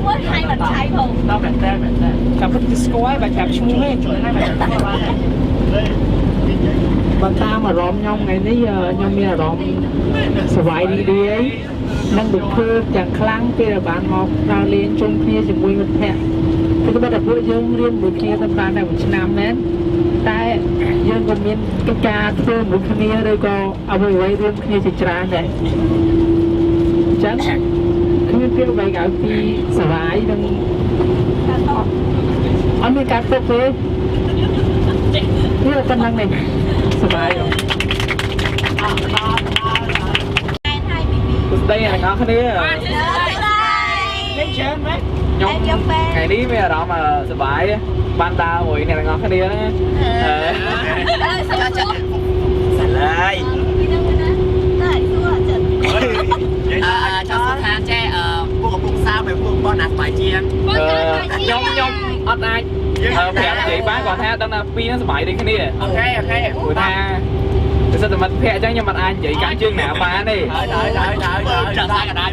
mua hai mình chạy không tao bẹt xe cặp cái squat và cặp chung hết hai bẹt bạn ta mà rộm nhau ngày nấy giờ nhau mi là rộm sải đi ấy năng được phơi chẳng kháng kia là bạn ngọc ra lên trong kia chỉ mùi một thẹn thì các bạn đặt bữa dương liên một kia tâm bạn này một năm nén tại dương còn miên cái ca thưa một kia đây cóเอาไปไว้ร่วมkia chỉ tràn này chắcคือเปรี้ยวไปกับปีสบายดังอันนี้การพบเลยนี่เรากำลังในสบายหรอđây là ngõ kia lấy chén mấy ngày đi bây giờ đó mà sờ bãi ban ta ngồi này là ngõ kia đấy lại cho số tháng che buộc buộc sao về buộc con nạt bài chiên nhông ọt ai phèo chị bán còn tha đang là pi nó bảy đi cái này ok buổi tha sao tụi mình phèo chắc nhưng mà anh chị cắn chương nào bán đi chờ xa cả đây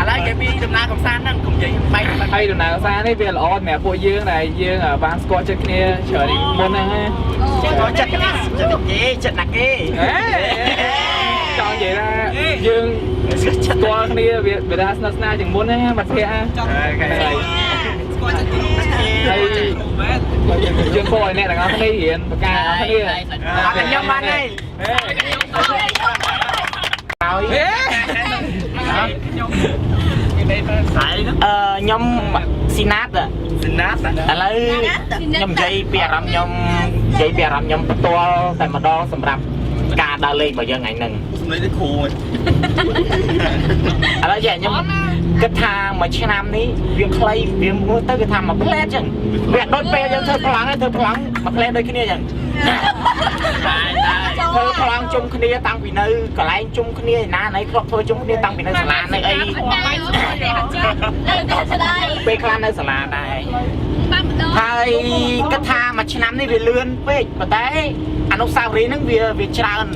lấy cái pi đầm na còn xa năng cùng chị bay đầm na còn xa đấy bây giờ on mẹ phụ dương này dương ở bán score trước kia chờ đi môn này có chặt cái gì chặt nặng kia chọn vậy ra dương qua cái này việt nam na chừng muốn á mặt phèo đây dương phôi này là nó cái hiện ca cái này anh nhâm ăn đây nhâm sinat lấy nhâm dây bè răm nhâm to tại mà đo sầm rập ca đa lên bao giờ ngày nừng lấy cái khô rồi vậy nhâm cái thang mà trên nam ní việc clay việc mua tới cái thang mà bứt lét chừng việc đôi pe cho thơ phẳng mà clay đây cái này chừng thơ phẳng chung cái này tăng vì nơi còn lại chung cái này na này không thôi chung cái này tăng vì nơi sả lá này ấy pe clan nơi sả lá này hay cái thang mà trên nam ní về lươn pe mà đấy anh ông sao đấy nó việc tràn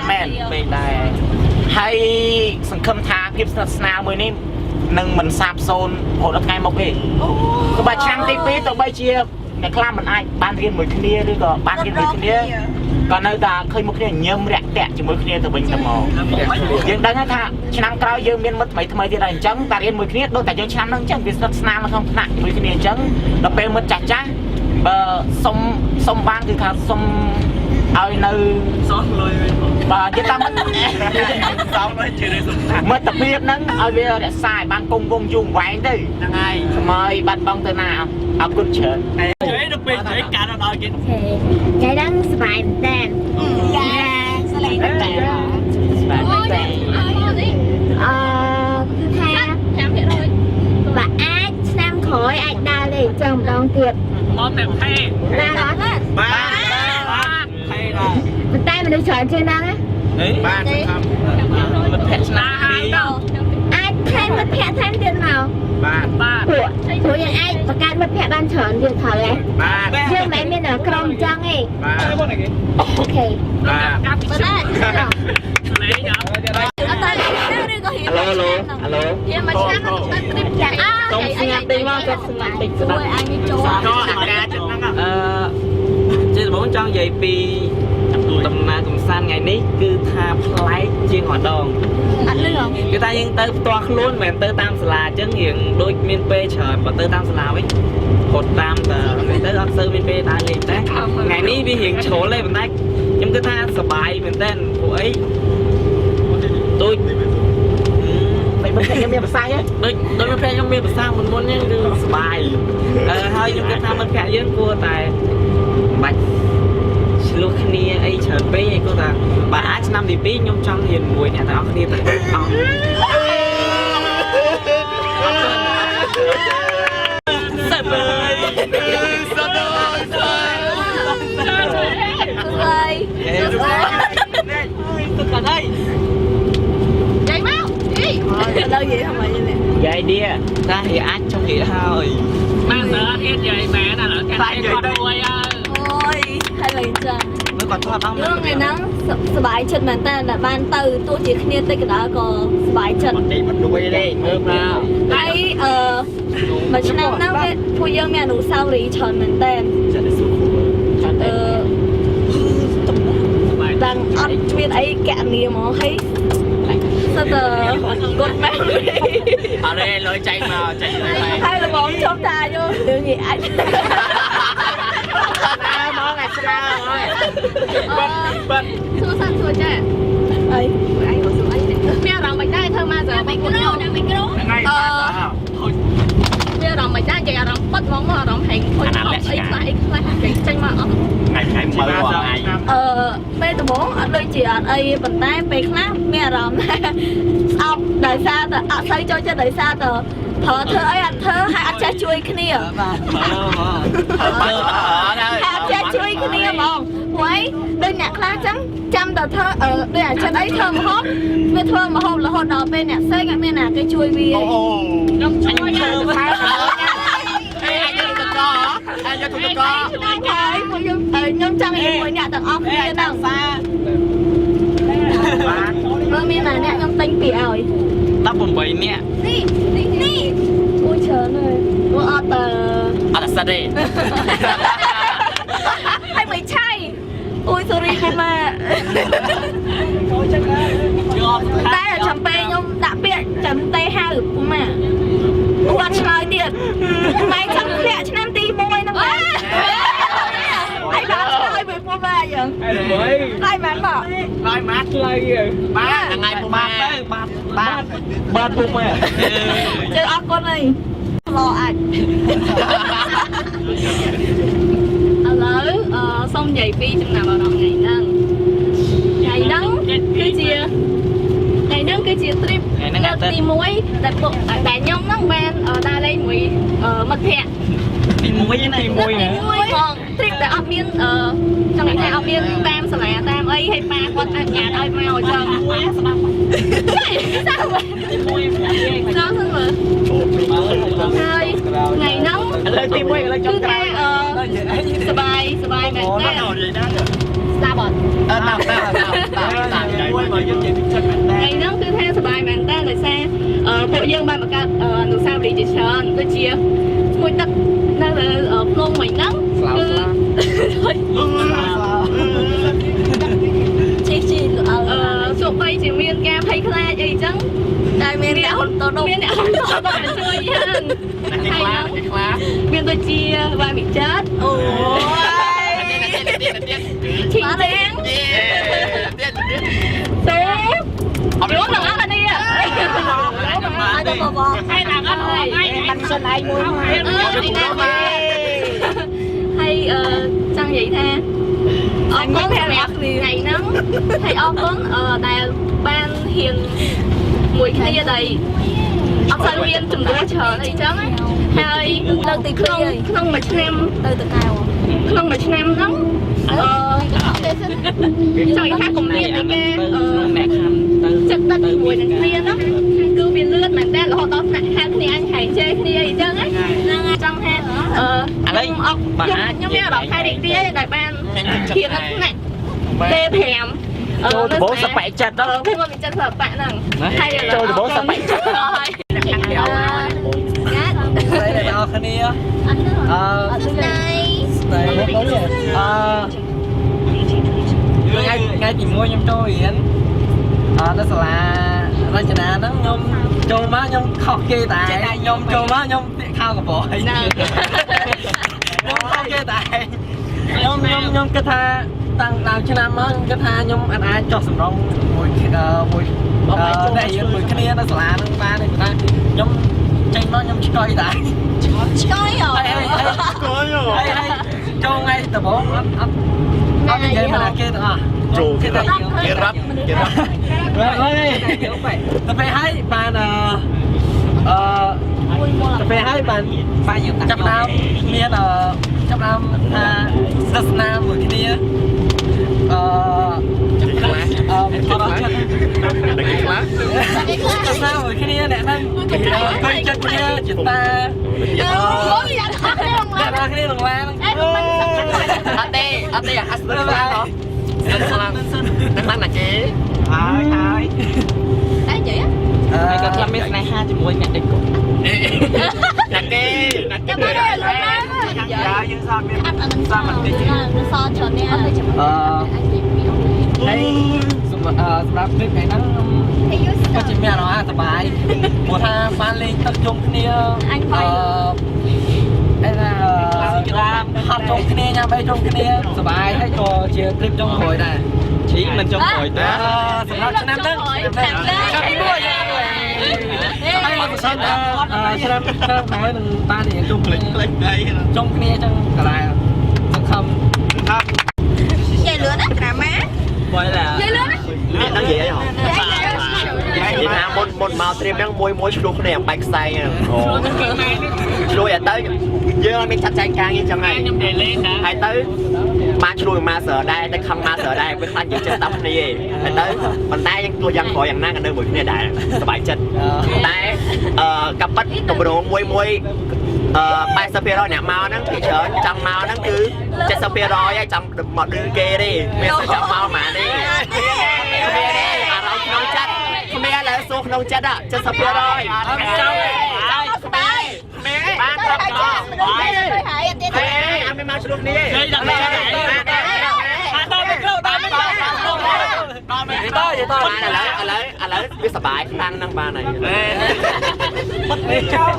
men về đây hayสังคมทางพิบสนาเมื่อนี้หนึ่งมันซาบโซนโหดไงมกเองก็บาช่างตีปีต่อใบเชียบในคลามันไอ้บ้านเรียนเหมือนคนนี้หรือก็บ้านเรียนเหมือนคนนี้ก็ในตาเคยมุกเนี่ยเยี่ยมแรกแตะจมูกคนนี้ตัวเป็นตะมอยังดังนั้นถ้าชนะกล้าวยังมีมัดทำไมที่ได้จังตาเรียนเหมือนคนนี้โดนแต่ยังชนะนั่งจังพิบสนามันkhôngหนักเหมือนคนนี้จังเราเป็นมัดจัดจ้าสมบ้านคือเขาสมเอาในซ้อมเลยbà chỉ ta mất tập viết nắng ở bây giờ để xài ban công công dùng quán đi ngày mời ban bông từ nào học quân chơi chơi được biệt chơi cả nó đòi cái đăng bài đèn và ai nam khói anh đa để chồng đong tiệp món đẹp thay ra đó ba thay rồi tay mình được chọn trên đó đấy ba mình phẹt na ai thay mình phẹt thay tiền nào ba của những ai và cái mình phẹt ban chọn tiền thở đấy riêng mấy mình ở trong trang ấy ok alo không xin ngắt đi mà không xin ngắt đi cho chứ bốn trang vậy pi tầm na tầm san ngày ní cứ tha lái chiên hoạt động người ta nhưng tới toa luôn mà tới tam sla chứ hiện đôi miền pe trời và tới tam sla ấy hột tam là tới học sư miền pe ta liền đấy ngày ní vi hiện chỗ lên bên đây nhưng cứ tha sờ bài miền tên của ấy tôi mình thấy cái miền bờ sai á đôi miền pe trong miền bờ sai mình muốn những cái sờ bài hơi nhưng cái tha mình cả với cua tài bạch lúc này ấy chờ bé ấy cô ta bà ác năm thì bé nhung trong hiền mùi nhà tao kia tại ông sợ bơi tất cả đây chạy máu đi đâu vậy không phải vậy vậy đi ra thì ác trong nghĩa thôi mà sợ thiết vậy mẹ là ở cái con đuôi ôi hay là chân mới còn thoát không lúc này nắngสบายchân mà ta là ban từ tôi chỉ kia tới cái đó cóสบายchân đi mình đuôi đi ôm nào ấy mà cho nên nó phụ dương mẹ đủ sao lý tròn mình tên đang ăn chuyện ấy cả niềm mà thấy sao tờ con mẹ ở đây lối chạy mà chạy này hay là bóng trong ta vô tự nhiên anh món này sao rồi xua xanh xua trẻ ấy anh có xua anh mẹ rằng mìnhได้thơ mà giờ mình cứ đâu đang mình cứ đâu mẹ rằng mìnhได้chạy rằng bắt món mà rằng hành thôi không ấy lại cái tranh mà ngày mơ ngày bây giờ bố ở đôi chị ở đây vận tay về khác mẹ rằng ông đời xa tờ xây cho đời xa tờ thở thơ ấy ăn thơ hay ăn cha chui cái này hai cha chui cái này mà quấy đôi nhạc lá trắng trăm tờ thơ ở đây chân ấy thơ mà hốt mẹ thơ mà hốt là hốt đó bên nhạc xây cái bên nào cái chui vi anh thơ anh cho tụi con cái nhóm trăm ấy mỗi nhà tầng ốc kia tầng xa miền này nè nhóm tinh bị ỏi tao bùng bầy nè đi ôi trời ơi ôi ở là sao đây hay mày chay ôi sorry mà đây là chấm bê nhóm đã biết chấm tay hai được của mà quan chơi tiền mày chấm lẹ cho em ti môi nó mà ai bán chơi với mua ba giờ ai bán bỏ ai mát lại ba ngày của ba mua mày chơi ốc con này lo ảnh lỡ xong vậy phi chừng nào vào đầu ngày nắng cái chia trip lợt đi muối đại nhóm nắng ban ở đa đây muối mật hẹn đi muối này muối còn trip tại ở biên trong những ngày ở biên tam sờ lẹ tam ấy hay ba con nhà ơi mèo chờ sao vậy sao thế mà thôi ngày nắng cứ thế sờ bài mẹ sao bật ngày nắng cứ theo bài bạn ta là xe phụ dân ba mặt cả nụ sao đi chỉ sơn tôi chia mùi tật nên là ở luôn mình nắng chị xuống bay chỉ miên ca hay kha gì trắng đại miên đã hôn tao đâu miên đã hôn tao đâu mà chơi hơn hay lắm miên tôi chia ba bị chết ôi chị đen Đúng là ăn đi à. Hay là ăn rồi. Anh xin anh mua. Hay chăng vậy tha. Ông có theo ngày nắng. Hay ông có đà ban hiền mùi kia đây. Ông sai viên chùm đua chờ đây trắng ấy. Hay lần thì không mà xem từ từ cao. Không mà xem nắng. Trời khác cùng miền này kia chất đất mùi này kia đó cứ miền lướt mà ta là họ tóm lại hai cái này anh hãy chơi cái này chứ ấy trong ha ông nhóm như là hai định kia đại ban kia nó này tê thèm bố sắp bậy chật đó không có bị chân sập bạn nào hay là chơi bố sắp bậy chật đây là đo cái này ngay chỉ mua nhom trôi anh nó sẽ là ra chợ đà đó nhom trôi má nhom khóc kê tại nhom trôi má nhom khao cả bội nhom khóc kê tại nhom cái tha tăng đào cho nam á cái tha nhom anh ai cho sầm rong mùi đây mùi cái này nó sẽ là nó ba này ta nhom tranh nó nhom coi tại coi rồi cho ngay tờ bố ăn vậy mà là kia à chủ kia rắp tập về hai bạn tập về hai bạn chấp nam miền chấp nam đất nam người kia chấp nam người kia nè năng coi chân kia chúng ta ra cái đường lan ate asal năng là chế thôi đấy vậy á cái làm mấy này ha chỉ mua nhặt đi cũng nhặt đi សាមានសាមិនតិច សអច្រើននេះ ហើយសម្រាប់គ្លីបថ្ងៃហ្នឹងក៏ជាមានអារម្មណ៍សប្បាយព្រោះថាបានលេងទឹកជុំគ្នាហាត់ជុំគ្នាញ៉ាំអីជុំគ្នាសប្បាយហើយក៏ជាគ្លីបចុងក្រោយដែរឈីមិនចុងក្រោយទេសម្រាប់ឆ្នាំហ្នឹងឆ្នាំទី1ហើយមកសិនឆ្នាំក្រោយនឹងបាននិយាយជុំគ្នាជុំគ្នាចឹងកន្លែងសង្ឃឹមครับ Vậy lửa đó drama. Vậy là Vậy lửa. Mẹ đang gì vậy hả? Vậy là một màu tìm đang môi xuống này bạch xay chui ở tới giờ mình chặt chanh càng như trong này hay tới ma chui ma sợ đây tới không ma sợ đây với khăn những chân tóc này hay tới bàn tay những tôi giang khỏiอย่างนั้นกันเดิมเหมือนเนี่ยได้สบายចិត្តតែកាប៉ិតកម្រងមួយបែប70%អ្នកមកហ្នឹងពីច្រើនចង់មកហ្នឹងគឺ70%ហើយចង់មកឌឺគេទេមិនសូវចង់មកហ្មងទេអារម្មណ៍ក្នុងចិត្តគ្នាឥឡូវសួរក្នុងចិត្ត70%ចង់ស្បាយបានប្រាប់ចោលហើយអត់មានមកឆ្លុះនេះឃើញដល់នេះដល់មិនក្រោយដល់មិនក្រោយដល់មិនក្រោយឥឡូវវាសបាយខ្លាំងហ្នឹងបានហើយមិននេះចោល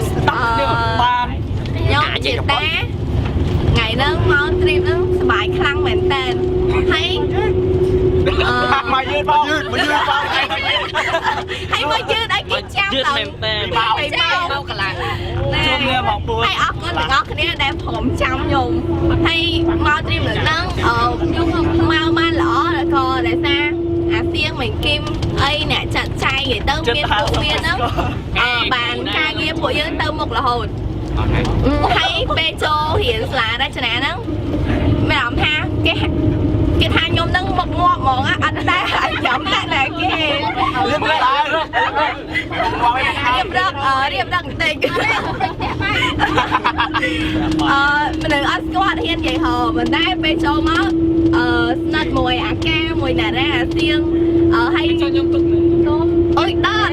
ស្ដាប់នេះបានញ៉ាំជាតាថ្ងៃហ្នឹងមកទ្រីបហ្នឹងសប្បាយខ្លាំងមែនតើហើយមកយឺតបងយឺតបងហើយមកយឺតឲ្យគេចាំយឺតមែនតើមកកន្លងជួបគ្នាមកពួយហើយអរគុណទាំងអស់គ្នាដែលព្រមចាំខ្ញុំហើយមកទ្រីបហ្នឹងមកបានល្អแล้วក៏ដែលថាអាសៀងមិនគីមអីអ្នកចាត់ចែងនិយាយទៅមានពួកមានហ្នឹងបានការងារពួកយើងទៅមុខរហូតហើយពេលចូលរៀនសាលារចនាហ្នឹងមានអារម្មណ៍ថាគេថាខ្ញុំហ្នឹងមុខងាប់ហ្មងអត់ដែរចាំតែគេរៀបរឹកបន្តិចមនុស្សអត់ស្គាល់ហ៊ាននិយាយហៅមិនដែរពេលចូលមកស្និទ្ធមួយអាកាមួយណារ៉ាអាសៀងហើយខ្ញុំទុកអុយដល់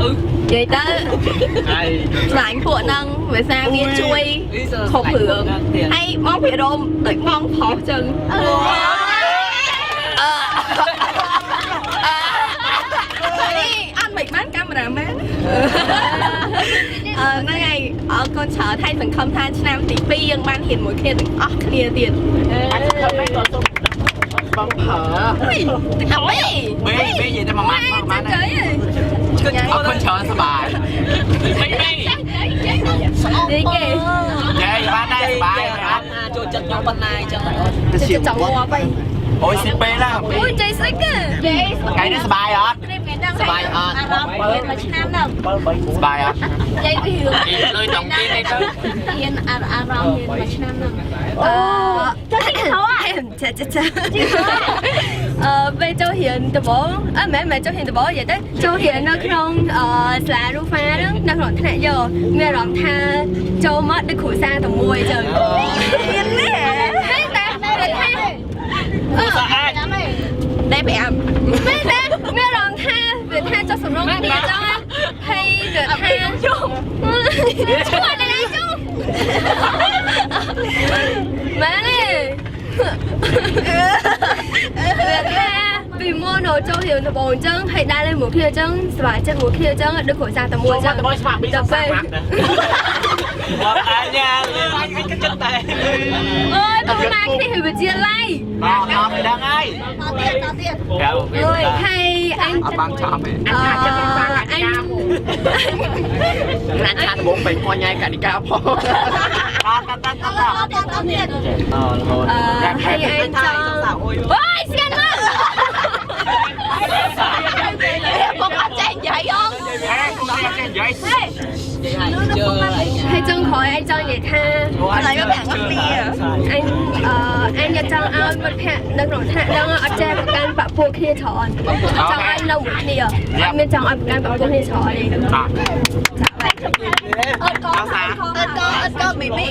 និយាយទៅស្លាញ់ពួកហ្នឹងវាសាវាជួយគ្រប់រឿងហើយមកពីរោមដូចបងប្រុសចឹងអត់មិនបានកាមេរ៉ាមែនហ្នឹងហើយអរគុណច្រើនហើយសង្ឃឹមថាឆ្នាំទី2យើងបានហ៊ានមួយគ្នាទាំងអស់គ្នាទៀតអាចសង្ឃឹមមិនក៏សុំបងផើអីមេនិយាយតែមួយម៉ាត់អរគុណច្រើនសប្បាយនេះគេយាយបានដែរសប្បាយចូលចិត្តខ្ញុំប៉ុណ្ណាអញ្ចឹងចិត្តចង់ងាប់អីអូយស៊ីពេលណាអូយជ័យស្អីគេថ្ងៃនេះសប្បាយអត់សប្បាយអត់អារម្មណ៍មានមួយឆ្នាំហ្នឹងសប្បាយអត់ជ័យពីរឿងលុយតុងទីនេះទៅមានអារម្មណ៍មានមួយឆ្នាំហ្នឹងចាពេលចូលរៀនដំបូងមិនចូលរៀនដំបូងនិយាយទៅចូលរៀននៅក្នុងសាលារូហ្វាហ្នឹងនៅក្នុងថ្នាក់យកមានអារម្មណ៍ថាចូលមកដូចគ្រួសារតែមួយចឹងមានទេតែស្អាតได้ไปអាប់មិនដែរមានអារម្មណ៍ថាវាថាចុះសម្រងគ្នាចឹងហើយវាថាជុំជួយណាជុំមែនទេវាថាពីមុនចូលរៀនដំបូងចឹងហើយដើរលេងមួយគ្នាចឹងសប្បាយចិត្តមួយគ្នាចឹងដូចគ្រួសារតែមួយចឹងទៅស្មាក់ពីស្មាក់បងអញអញគិតតែអូយបងណាគ្នាវិទ្យាល័យបងអត់ដឹងហើយតទៀតអូយហើយអញអត់បានឆាប់ទេអញចិត្តស្មាក់អញណាត់ឆាតបងពេញអញឯកនិកាផងអត់តទៀតហើយអញចង់អូយស្គាល់មកបងអត់ចេះនិយាយអងហើយចង់ក្រោយអញចង់និយាយថាអត់ឲ្យបាក់គ្នាអញចង់ឲ្យមិត្តភក្តិនៅក្នុងថ្នាក់ហ្នឹងអត់ចេះប្រកាន់បាក់ពួកគ្នាច្រើនចង់ឲ្យនៅមួយគ្នាអត់មានចង់ឲ្យប្រកាន់បាក់ពួកគ្នាច្រើនទេអត់ក៏មីមី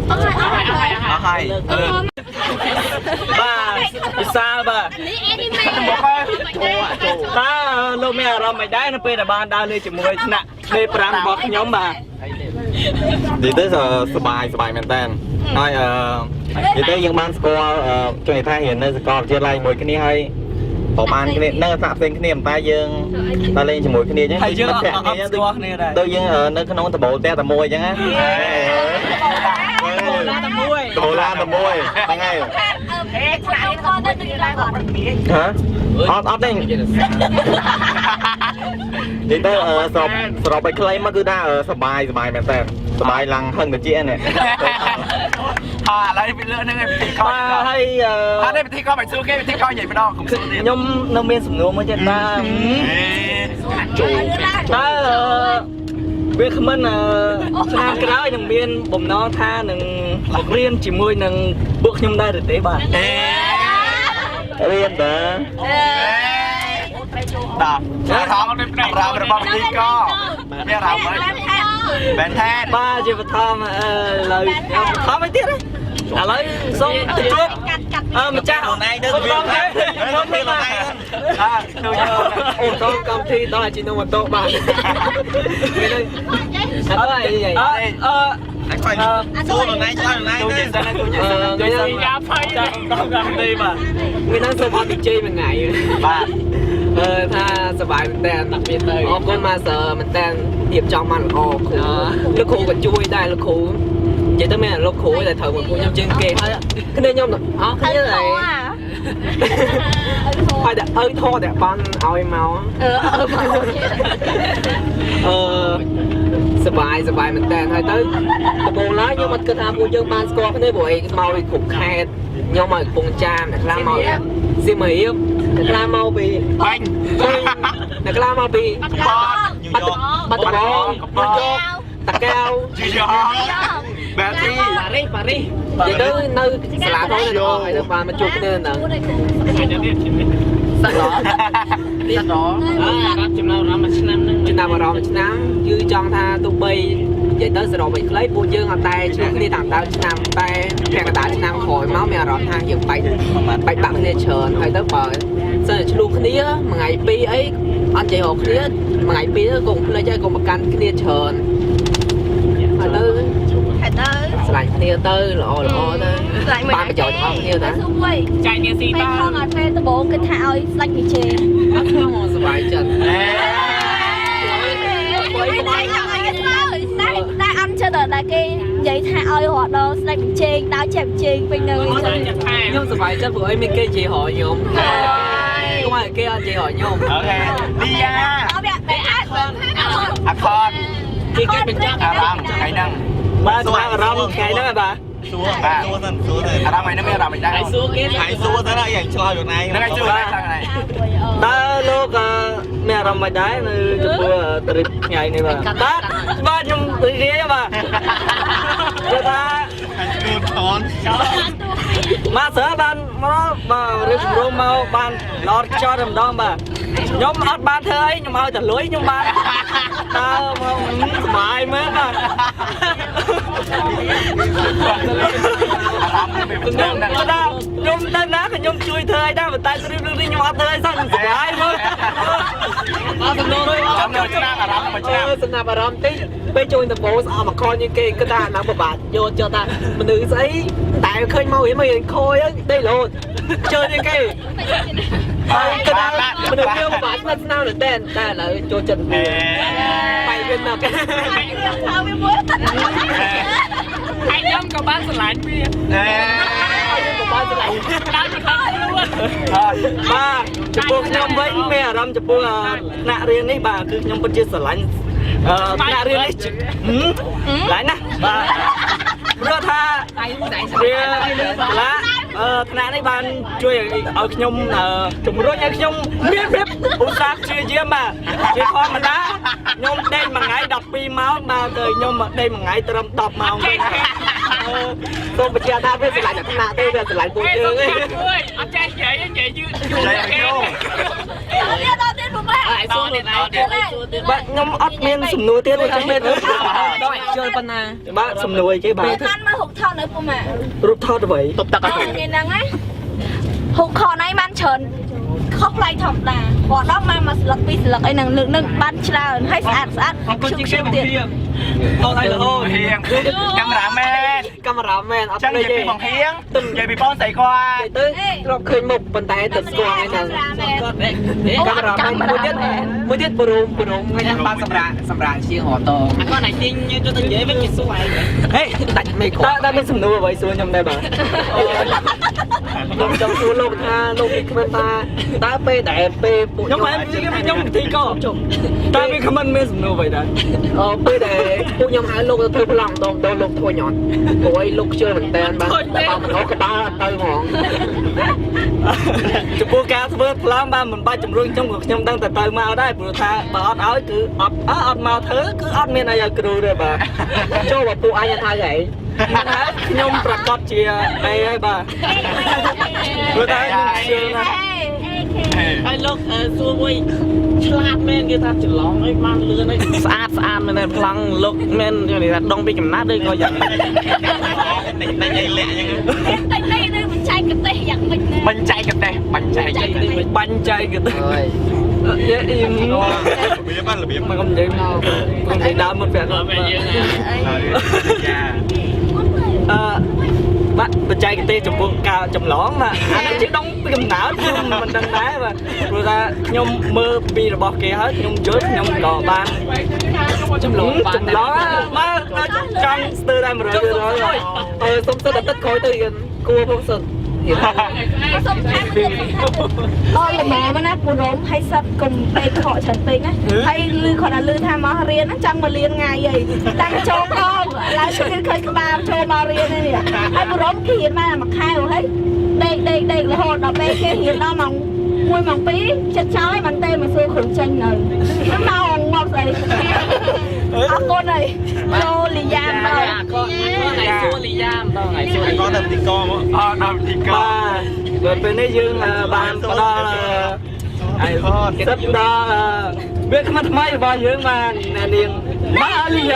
អត់ហើយបាទពិសាបាទនេះអេនីមេតើលោកមានអារម្មណ៍មិនដែរនៅពេលដែលបានដើរលេងជាមួយថ្នាក់ D5 របស់ខ្ញុំបាទ đi tới giờ sờ bàiមែនតើហើយនិយាយទៅយើងបានស្គាល់ជួយថារៀននៅសាកលវិទ្យាល័យមួយគ្នាហើយប្រហែលគ្នានៅសាក់ផ្សេងគ្នាតែយើងតែលេងជាមួយគ្នាអញ្ចឹងដូចមិត្តភក្តិគ្នាដូចយើងនៅក្នុងដបូលផ្ទះតែមួយអញ្ចឹងណាដបូលតែមួយហ្នឹងហើយហ៎អត់ទេនិយាយទៅសរុបឲ្យខ្លីមកគឺថាសបាយមែនតើសបាយឡើងហឹងទៅជានេះឥឡូវពីលើហ្នឹងឯងពិធីកោហើយអត់ទេពិធីកោមិនសួរគេពិធីកោនិយាយម្ដងខ្ញុំនៅមានសំណួរមួយទៀតតាចូលតើវាគ្មិនឆ្នាំក្រោយនឹងមានបំណងថានឹងមករៀនជាមួយនឹងពួកខ្ញុំដែរឬទេបាទរៀនតាដល់ថងនេះប្រងរបស់ពិធីកោមានអារម្មណ៍បែនថែនបាទជាបឋមឡើយបឋមអីទៀតឥឡូវសូមទៅជួបម្ចាស់អូនឯងទៅជួបទៅទៅមកអូនកម្មវិធីដល់អាជីណូម៉ូតូបាទមានសួរខ្លួនឯងឆ្លើយខ្លួនឯងទៅខ្ញុំយ៉ាផៃដល់កម្មវិធីបាទមាននឹងសូមអរគុណជ័យមួយថ្ងៃបាទថាសប្បាយមែនតើមានទៅអរគុណម៉ាសឺមែនតើរៀបចំបានល្អគ្រូលោកគ្រូក៏ជួយដែរលោកគ្រូនិយាយទៅមានលោកគ្រូតែត្រូវមកពួកខ្ញុំជាងគេហើយគ្នាខ្ញុំអស់គ្នាហើយហើយតែឪធေါ်តែបានឲ្យមកសប្បាយមែនតើហើយទៅដំបូងឡើយខ្ញុំអត់គិតថាពួកយើងបានស្គាល់គ្នាព្រោះឯងមកពីគ្រប់ខេត្តខ្ញុំមកកំពង់ចាមអ្នកខ្លះមកសៀមរាបអ្នកខ្លះមកពីបាញ់អ្នកខ្លះមកពីបាត់ដំបងតាកែវបែបទីប៉ារីសនិយាយទៅនៅសាលាផងនៅហើយទៅបានមកជួបគ្នានៅសាឡទៀតដល់ចំណាំអារម្មណ៍មួយឆ្នាំហ្នឹងចំណាំអារម្មណ៍មួយឆ្នាំគឺចង់ថាទោះបីនិយាយទៅសរុបឲ្យខ្លីពួកយើងអត់តែជួបគ្នាតាមដើមឆ្នាំតែពាក់កណ្ដាលឆ្នាំក្រោយមកមានអារម្មណ៍ថាយើងបែកបាក់គ្នាច្រើនហើយទៅបើសិនឆ្លុះគ្នាមួយថ្ងៃពីរអីអត់ចេះរកគ្នាមួយថ្ងៃពីរទៅកុំភ្លេចឲ្យកុំប្រកាន់គ្នាច្រើនហើយទៅស្លាញ់គ្នាទៅល្អទៅបានប្រយោជន៍ដល់គ្នាទៅចាយនាស៊ីតើផងអត់ទេដំបូងគិតថាឲ្យស្លាច់វិជេអត់ខ្ញុំសប្បាយចិត្តតែអត់ចិត្តតែគេនិយាយថាឲ្យរត់ដល់ស្លាច់វិជេដល់ចេះវិជេពេញនៅខ្ញុំសប្បាយចិត្តព្រោះអីមានគេនិយាយរកខ្ញុំខ្ញុំឲ្យគេអត់និយាយរកខ្ញុំអូខេឌីយ៉ាអាខនគេបញ្ជាក់អារម្មណ៍ថ្ងៃហ្នឹងបាទអារម្មណ៍ថ្ងៃហ្នឹងបាទសួរទៅអារម្មណ៍ហ្នឹងមានអារម្មណ៍មិនដែរហើយសួរគេហើយសួរទៅណាយ៉ាងឆ្លើយខ្លួនឯងហ្នឹងហើយសួរហ្នឹងហើយតើលោកមានអារម្មណ៍មិនដែរនៅចំពោះទ្រិតថ្ងៃនេះបាទបាទខ្ញុំរីករាយបាទគឺថាគូថនមកសើបានមកបាទរៀបរួមមកបានឡតចោតម្ដងបាទខ្ញុំអត់បានធ្វើអីខ្ញុំឲ្យតែលុយខ្ញុំបានតើមកសុបាយមែនបាទខ្ញុំទៅណាខ្ញុំជួយធ្វើឲ្យដែរប៉ុន្តែរឿងនេះខ្ញុំអត់ធ្វើឲ្យសោះខ្ញុំសុបាយមើលអត់សំណួរឆ្នាំអារម្មណ៍មួយឆ្នាំសំណាប់អារម្មណ៍តិចពេលជួយដំបូងស្អប់មកខនជាងគេគិតថាណាពិបាកយកចុះថាមនុស្សស្អីតែឃើញមករៀនខូចហើយដេករហូតជឿជាងគេហើយគិតថាមនុស្សយើងពិបាកស្និទ្ធស្នាលមែនតែឥឡូវចូលចិត្តវាបាយវិញណាស់ថាវាមួយហើយខ្ញុំក៏បានស្រឡាញ់វាខ្ញុំក៏បានស្រឡាញ់ដល់ទៅខ្លួនបាទចំពោះខ្ញុំវិញមានអារម្មណ៍ចំពោះថ្នាក់រៀននេះបាទគឺខ្ញុំពិតជាស្រឡាញ់ថ្នាក់រៀននេះឡាយណាស់បាទព្រោះថាវាឡាថ្នាក់នេះបានជួយឲ្យខ្ញុំជំរុញឲ្យខ្ញុំមានភាពឧស្សាហ៍ព្យាយាមបាទជាធម្មតាខ្ញុំដេកមួយថ្ងៃ12ម៉ោងបាទទៅខ្ញុំដេកមួយថ្ងៃត្រឹម10ម៉ោងវិញសូមបញ្ជាក់ថាវាស្រឡាញ់ថ្នាក់ទេវាស្រឡាញ់ពួកយើងទេអត់ចេះនិយាយនិយាយយឺតដល់ទៀតពុំបាទបាទខ្ញុំអត់មានសំណួរទៀតទេមែនទេដល់ជួយប៉ុណ្ណាបាទសំណួរអីគេបាទបានមកហុកថតនៅពុំបាទរូបថតអ្វីតុបតាក់ហ្នឹងណាហុកខនឯងបានច្រើនខុសប្លែកធម្មតាគាត់ដល់មកស្លឹកពីរស្លឹកអីហ្នឹងនឹងបានច្រើនហើយស្អាតអរគុណជាងគេទៀត Tôi thấy là ô hiền cameraman ở chẳng đây vậy gì bị bằng hiền từng vậy bị bón xảy qua tới rồi khơi một bàn tay từ score này nè cameraman mới tiết bùm ngay đang ban sầm rạ chia họ to con này tin như cho tôi dễ với cái số này hey đặt mày ta biết sầm nua vậy xưa nhầm đây bà trong số lô tha lô bị comment ta pe đại pe phụ nhóm em nhóm thi co ta biết comment mấy sầm nua vậy đó pe đại phụ nhóm hai lô thôi lòng đồ lô thôi nhọn ôi lô chơi mình tên ba mình có cái ba tay ngọn chụp bố cá thôi làm ba mình ba chụp rương trong ngực nhom đang từ từ mau đây vừa tha bà ót ói cứ ót mau thứ cứ ót men này cứ rồi bà cho bà phụ ai thay vậy nhom bật cọt chia đây bà vừa tha chưa nèไอ้ลูกซัววิ่งฉลาดแม่นกี่ท่าจะร้องไอ้มันเลือนไอ้สะอาดแม่นพลังลูกแม่นอย่างนี้ดองไปกับนัดด้วยก็อย่างนี้ในใจเละยังไงđây mình trai cái tay giặt mình nè bánh chay cái đây bánh chay cái đây dễ im mà không dễ không thể đá một vẹn bắt trai cái tê chụp cao chụp lón mà anh chỉ đóng cái cầm não chứ mình đang đá mà rồi ra nhung mơ bi là bỏ kia hết nhung chớp nhung đò ban chụp lón má trong từ đây mà rồi xong sau đó tất khối từ cua phong sừng ôi là mẹ nó nát buồn rộn hay sắp cùng tay họ trần tình á hay lư khỏi là lư tham mà riêng nó chẳng mà liền ngày vậy đang cho con là cho nên khơi cái ba cho mà riêng này nè hay buồn rộn khi hiện mà mặc hai rồi hết đây là hồ đọc đây cái hiện đó mong mùi mong phí chất chói bằng tên mà xưa khủng tranh rồi nó mau ngọt rồi con này cho lì giam rồi con này xua lì giam đâu này xua có đầm thì con á đầm thì có rồi bên đây dương là bàn có đó là rất đó là biết cái mắt máy vào dương mà nè niềm Malia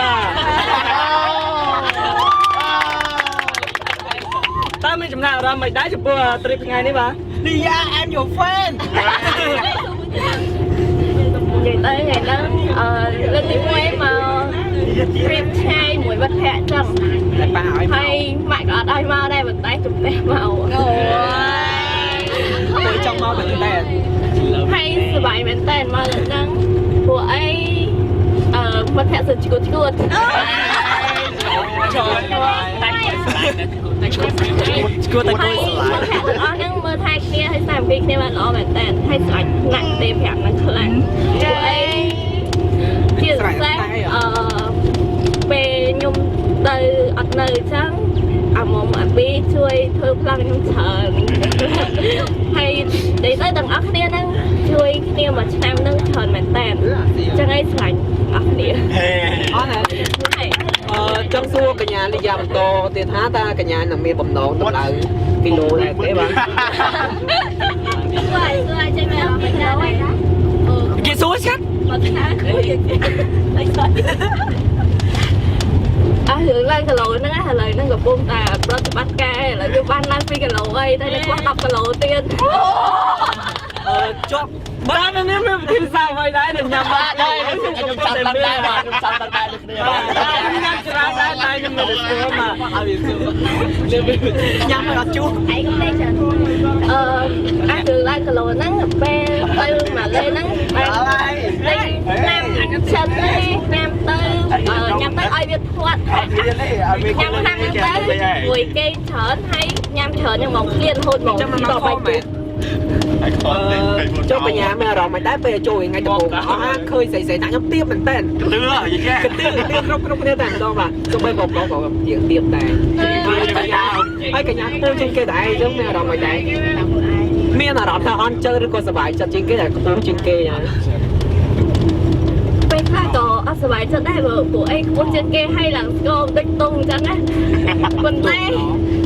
ta mới chấm nào ra mày đá chụp trip ngày đấy bà Lia em your friend vậy tới ngày đó lên đi quay mà trip hai mũi bắt hẹ chẳng hay mày có ai mau đây mình tay chụp đẹp màu ngồi trong mau mình đây hay sự bài mình tên mà lần năng của ấy bắt hẹ sự chuột cua tay cua ở những mưa thay kia hay làm việc kia mà nó mình tên hay sạch nặng đẹp hẹn nó khởi lạnh của ấy chia sẻ về nhung từ ở nơi trắng mong mà bi chui thôi lăng nhung chờ hay để tới tầng ốc kia nâng chui kia mà xem nâng chờ mình tên cho ngay sạch ốc kia trong xua cả nhà đi dầm to thì thá ta cả nhà nằm miền bầm nổ tụi lại kilo này thế bạn chơi mèo mình đâu vậy đó cái số sách hướng lên cái lối nó là lời nó gặp bông ta bắt bắt ca là như ban lan phi cái lối ấy đây là quan đọc cái lối tiên cho ba nó nếu mà thì sao vậy đấy đừng nhầm ba đây anh không có tiền đây mà sao ta đây được đây nhưng mà được mà nhầm mà chú hãy cũng đây anh hướng lên cái lối nắng gặp be tư mà lên nắng đây nam chân đây nam tư nhằm tới ai biết thoát nhằm năng tới người cây thở hay nhằm thở nhưng mà liên hôn một tao bạch cho cả nhà mẹ rồi mày đá về chùi ngay từ bụng khơi xảy nặng nhóc tiếp mình tên đưa vậy chứ cái tiếp không nên tàn đâu mà cho bây bọc có chuyện tiếp tàn cả nhà tôi trên kia đại chứ mẹ rồi mày đại mẹ là đó tao ăn chơi được con sờ bài cho trên kia là tôi trên kia nha bên khác có ăn sờ bài cho đây vợ của anh cũng trên kia hay là cô đánh tung cho đấy quần tay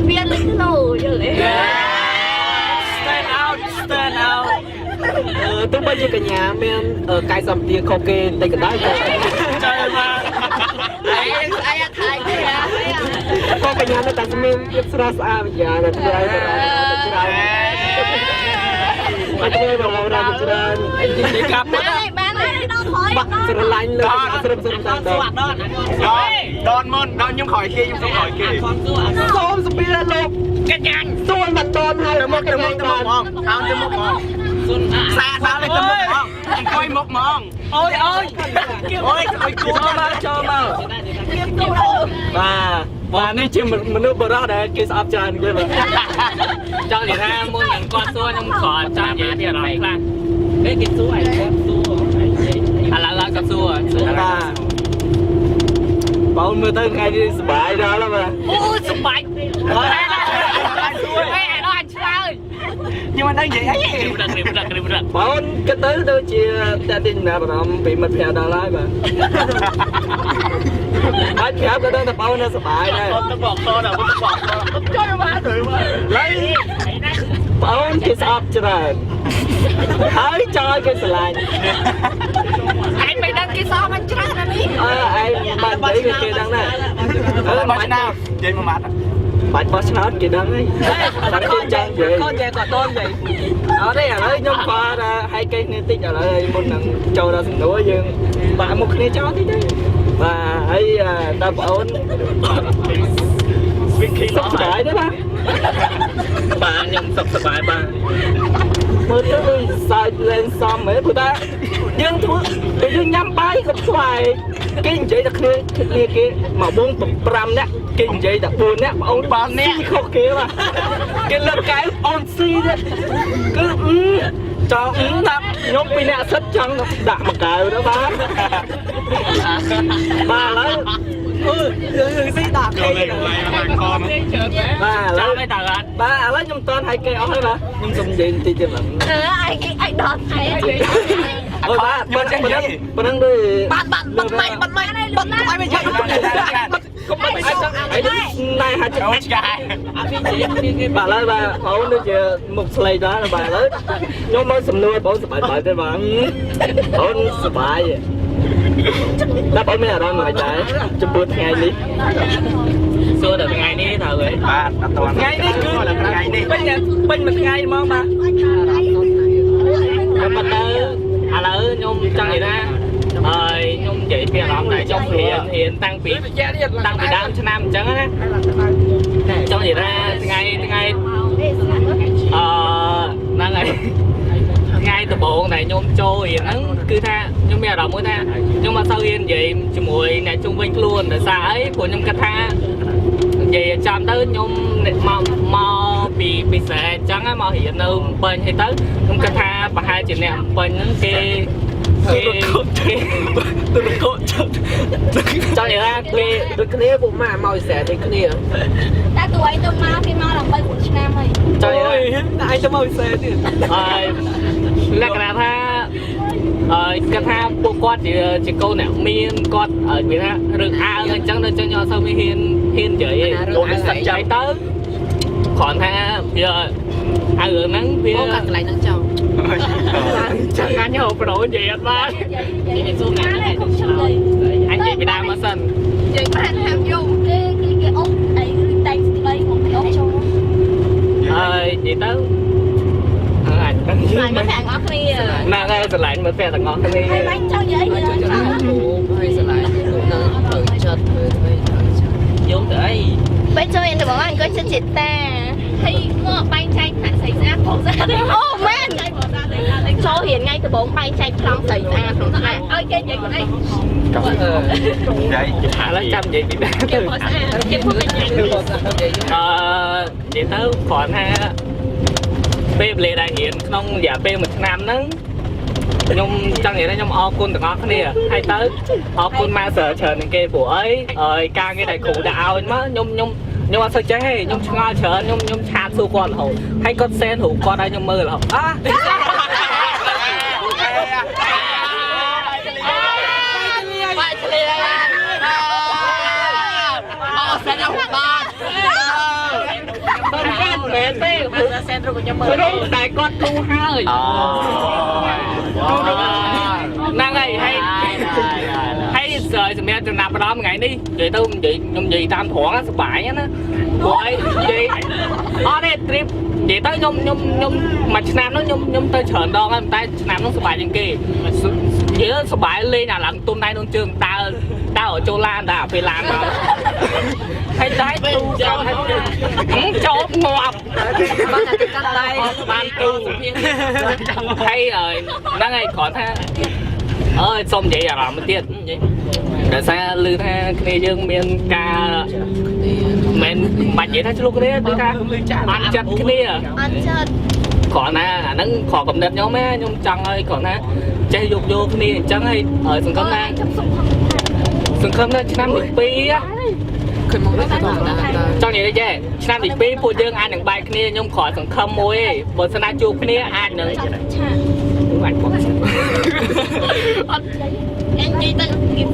viên lính nổ rồi đấy stand out tôi bây giờ cả nhà men ở cái dòng tiền không kê tay cái đáy chơi mà ai thay con cả nhà nó ta xem tiếp stress bây giờ là tôi đây mà chơi mà lâu ra chơi anh đi cặp bán này đâu khỏi bắt rồi lạnh lên ស្រុកស្រុកដល់ដនមុនដនខ្ញុំខ້ອຍគេខ្ញុំខ້ອຍគេ សូមស្ពាលោកកញ្ញាសួនមិនតន់ហើយមកទៅមកហ្មងអោទៅមកហ្មងសាដល់ទៅមកហ្មងអង្គុយមកហ្មងអូយអូយគួរមកចូលមកបាទនេះជាមនុស្សបរិសុទ្ធដែលគេស្អប់ច្រើនគេបាទចង់និយាយថាមុននឹងគាត់សួរខ្ញុំគ្រាន់ចាំនិយាយពីអារម្មណ៍ខ្លះគេសួរឲ្យគាត់សួរឥឡូវក៏សួរបាទបងមើលទៅថ្ងៃនេះសុបាយដល់ហើយបាទអូសុបាយអូយសួរហេអានោះអញឆ្លើយខ្ញុំមិនដឹងនិយាយអីបងគិតទៅដូចជាតែទីណាបារម្ភពីមិត្តភក្តិដល់ហើយបាទអាចប្រាប់ក៏ដឹងតែបងនៅសុបាយដែរទៅบอกតដល់បងចូលមកទៅឡើយបងគេស្អប់ច្រើនហើយចោលគេស្រឡាញ់ឯងមិនដឹងគេស្អប់មិនច្រើនណានេះឯងបាត់និយាយគេដឹងដែរបាត់ណានិយាយមួយម៉ាត់បាច់បោះឆ្នោតគេដឹងហើយបាត់គេចាំនិយាយគាត់និយាយគាត់តន់និយាយអត់ទេឥឡូវខ្ញុំគាត់ឲ្យគេគ្នាតិចឥឡូវមុននឹងចូលដល់សំណួរយើងបាក់មុខគ្នាចោលតិចទេបាទហើយតាប្អូនសុខសប្បាយទេបាទខ្ញុំសុខសប្បាយបាទមើលទៅសើចលេងសមហ៎ព្រោះថាយើងធ្វើយើងញ៉ាំបាយក៏ស្វាយគេនិយាយតែគ្នាគេមកបង5នាក់គេនិយាយតែ4នាក់បង3នាក់ខុសគេបាទគេលើកកែវអូនស៊ីទៀតគឺចង់ដាក់ខ្ញុំពីអ្នកសិតចង់ដាក់មួយកែវទៅបាទបាទឥឡូវយើងស៊ីដាក់គេបាទឥឡូវមិនតាបាទឥឡូវខ្ញុំតន់ឲ្យគេអស់ហើយបាទខ្ញុំសុំនិយាយបន្តិចទៀតបាទai đọt ai អូបាទប៉ុណ្ណឹងដូចបាត់មិនយកកុំមិនអាចអីណែហាច់ឆ្កាយអត់មានបាទឥឡូវបាទបងដូចជាមុខស្លេកដែរបាទឥឡូវខ្ញុំមកសំណួរបងសប្បាយទេបាទបងសប្បាយតែបងមានអារម្មណ៍មិនដែរចំពោះថ្ងៃនេះសួរតែថ្ងៃនេះត្រូវហើយបាទអត់ទាន់ថ្ងៃនេះគឺថ្ងៃនេះពេញមួយថ្ងៃហ្មងបាទខ្ញុំមកទៅឥឡូវខ្ញុំចង់និយាយថាហើយខ្ញុំនិយាយពីអារម្មណ៍ដែលខ្ញុំរៀនតាំងពីដើមឆ្នាំអញ្ចឹងណាចង់និយាយថាថ្ងៃហ្នឹងហើយថ្ងៃដំបូងដែលខ្ញុំចូលរៀនហ្នឹងគឺថាខ្ញុំមានអារម្មណ៍មួយថាខ្ញុំអត់សូវរៀននិយាយជាមួយអ្នកជុំវិញខ្លួនដោយសារអីព្រោះខ្ញុំគិតថានិយាយចាំទៅខ្ញុំមកពីពិសេសអញ្ចឹងមករៀននៅពេញហើយទៅខ្ញុំគិតថាប្រហែលជាអ្នកពេញហ្នឹងគេទៅរកចង់និយាយថាគេដូចគ្នាពួកម៉ាក់មកពិសេសដូចគ្នាតែតួឯងទៅមកគេមកដើម្បី4ឆ្នាំហើយចង់និយាយតែឯងទៅមកពិសេសទៀតហើយលក្ខណៈថាគាត់ថាពួកគាត់ជាកូនអ្នកមានគាត់និយាយថារឿងអើងអញ្ចឹងដល់ចឹងខ្ញុំអត់សូវមានហ៊ាននិយាយទេកូនសិតចាំទៅគ្រាន់ថាវាអើរឿងហ្នឹងវាកាត់កន្លែងហ្នឹងចោលចាំកាញ់ហៅប្រូនិយាយអត់បាននិយាយស៊ូណាស់ហ្នឹងអញនិយាយពីដើមមកសិននិយាយបានហាមយកគេអុកអីតែងស្ដីមកគេអុកចូលហើយនិយាយទៅអាចដឹងយឺនហ្នឹងហើយស្រឡាញ់មើលផ្ទះទាំងអស់គ្នាហើយបាញ់ចង់និយាយហើយស្រឡាញ់នៅត្រូវចិត្តធ្វើយំទៅអីពេលចូលរៀនដំបូងអង្គុយចិត្តចិត្តតាហើយមកបែងចែកថាស្អីស្អាតផងស្អាតអូមែនចូលរៀនថ្ងៃដំបូងបែងចែកខ្លងស្អីស្អាតផងស្អាតឲ្យគេនិយាយខ្លួនឯងនិយាយថាឡើងចាំនិយាយពីណាទៅគេพูดនិយាយនិយាយទៅគ្រាន់ថាពេលវេលាដែលរៀនក្នុងរយៈពេល1ឆ្នាំហ្នឹងខ្ញុំចង់និយាយថាខ្ញុំអរគុណទាំងអស់គ្នាហើយទៅអរគុណម៉ាស្ទ័រច្រើននឹងគេព្រោះអីការងារដែលគ្រូដាក់ឲ្យមកខ្ញុំអត់សូវចេះទេខ្ញុំឆ្ងល់ច្រើនខ្ញុំឆាតសួរគាត់រហូតហើយគាត់សែនរូបគាត់ឲ្យខ្ញុំមើលរហូតបាយឆ្លៀងមកសែនរូបបាទមែនទេសែនរូបខ្ញុំមើលរូបតែគាត់គូហើយហ្នឹងហើយ សម្រាប់ចំណាប់អារម្មណ៍ថ្ងៃនេះនិយាយទៅខ្ញុំនិយាយតាមត្រង់សប្បាយណាព្រោះអីនិយាយអត់ទេ trip និយាយទៅខ្ញុំមួយឆ្នាំនោះខ្ញុំទៅច្រើនដងហើយតែឆ្នាំនោះសប្បាយជាងគេនិយាយសប្បាយលេងអាឡើងទុំដៃក្នុងជើងដើរចូលឡានដើរពេលឡានមកហើយតែទូចាំឲ្យចូលងាប់បានតែកាត់ដៃបានទូហើយហ្នឹងហើយគ្រាន់ថាអើយសុំនិយាយអារម្មណ៍ទៀតនិយាយដោយសារឮថាគ្នាយើងមានការមិនបាច់និយាយថាឆ្លុះគ្នាគឺថាអត់ចិត្តគ្នាអត់ចិត្តគ្រាន់ណាអាហ្នឹងខកកំណត់ខ្ញុំខ្ញុំចង់ឲ្យគ្រាន់ណាចេះយកគ្នាអញ្ចឹងហើយសង្ឃឹមថាឆ្នាំទី2ឃើញមកដល់ចង់និយាយទេឆ្នាំទី2ពួកយើងអាចនឹងបែកគ្នាខ្ញុំគ្រាន់សង្ឃឹមមួយឯងបើស្នាជួបគ្នាអាចនឹងអាចបងអត់និយាយទៅ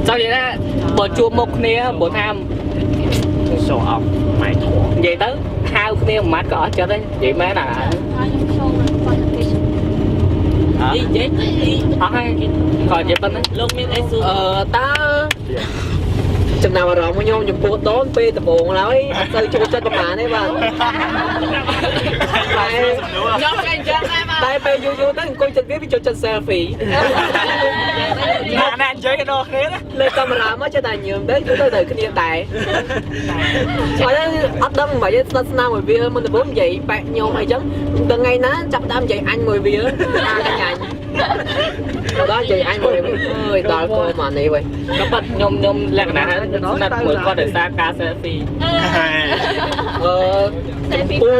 ចង់និយាយថាបើជួបមុខគ្នាបើថា show off ម៉ៃធំនិយាយទៅហៅគ្នាមួយម៉ាត់ក៏អត់ចិត្តទេនិយាយមែនអានិយាយអស់ហើយក៏និយាយប៉ុណ្ណឹងលោកមានអីសួរតើចំណាប់អារម្មណ៍ខ្ញុំចំពោះដូនពេលដំបូងឡើយអត់ទៅចូលចិត្តប្រហែលទេបាទខ្ញុំគេអញ្ចឹងដែរបាទតែពេលយូរទៅអង្គុយចិត្តវាចូលចិត្ត selfie ណានិយាយដល់គ្នាលើកាមេរ៉ាមកចេះតែញើមទៅទៅគ្នាដែរហើយអត់ដឹងមិនស្និទ្ធស្នាលមួយវាមិនដំបូងនិយាយបែកខ្ញុំអីចឹងដល់ថ្ងៃណាចាប់ដើមនិយាយអញមួយវាអាកញ្ញាញដល់និយាយអញមួយវាអើយដល់កូនមកនេះវិញក៏ប៉ាត់ខ្ញុំលក្ខណៈស្និទ្ធមួយគាត់ដោយសារការ selfie ពូ